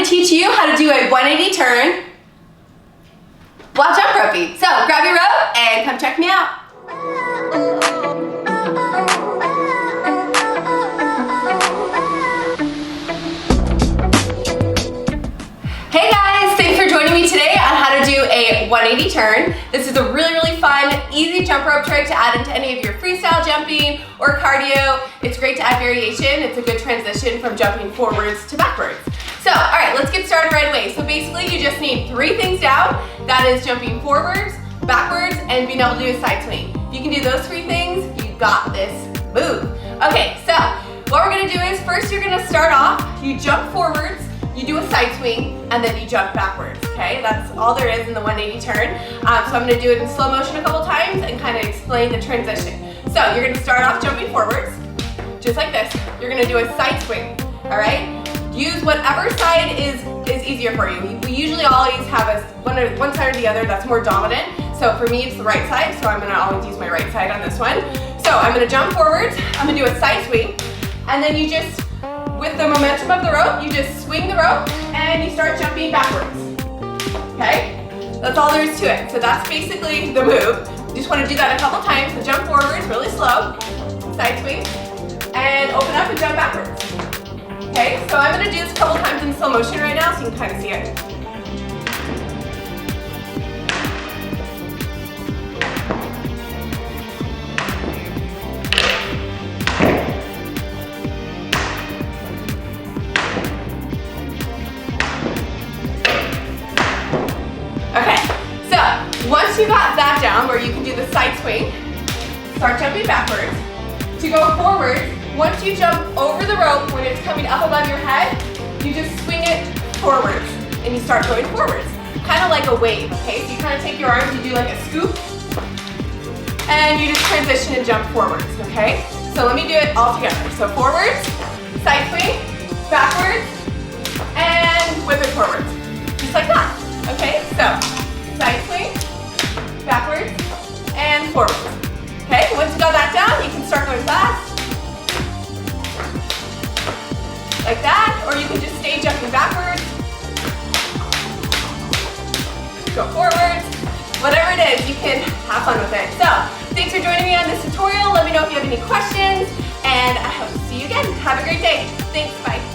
to teach you how to do a 180 turn while jump roping. So grab your rope and come check me out. Hey guys, thanks for joining me today on how to do a 180 turn. This is a really fun, easy jump rope trick to add into any of your freestyle jumping or cardio. It's great to add variation. It's a good transition from jumping forwards to backwards. So, all right, let's get started right away. So basically you just need 3 things down. That is jumping forwards, backwards, and being able to do a side swing. If you can do those 3 things, you got this move. Okay, so what we're gonna do is first you're gonna start off, you jump forwards, you do a side swing, and then you jump backwards, okay? That's all there is in the 180 turn. So I'm gonna do it in slow motion a couple times and kind of explain the transition. So you're gonna start off jumping forwards, just like this. You're gonna do a side swing, all right? Use whatever side is easier for you. We usually always have one side or the other that's more dominant. So for me, it's the right side, so I'm gonna always use my right side on this one. So I'm gonna jump forwards, I'm gonna do a side swing, and then you just, with the momentum of the rope, you just swing the rope and you start jumping backwards, okay? That's all there is to it. So that's basically the move. You just wanna do that a couple times. So jump forwards, really slow, side swing, and open up and jump backwards. Okay, so I'm gonna do this a couple times in slow motion right now so you can kind of see it. Okay, so once you got that down where you can do the side swing, start jumping backwards. To go forward, once you jump over the rope, when it's coming up above your head, you just swing it forwards and you start going forwards. Kind of like a wave, okay? So you kind of take your arms, you do like a scoop, and you just transition and jump forwards, okay? So let me do it all together. So forwards, side swing, backwards, and whip it forwards. Just like that, okay? So side swing, backwards, and forwards. Okay, once you got that down, you can start going fast. Like that, or you can just stay jumping backwards. Go forwards. Whatever it is, you can have fun with it. So, thanks for joining me on this tutorial. Let me know if you have any questions, and I hope to see you again. Have a great day. Thanks, bye.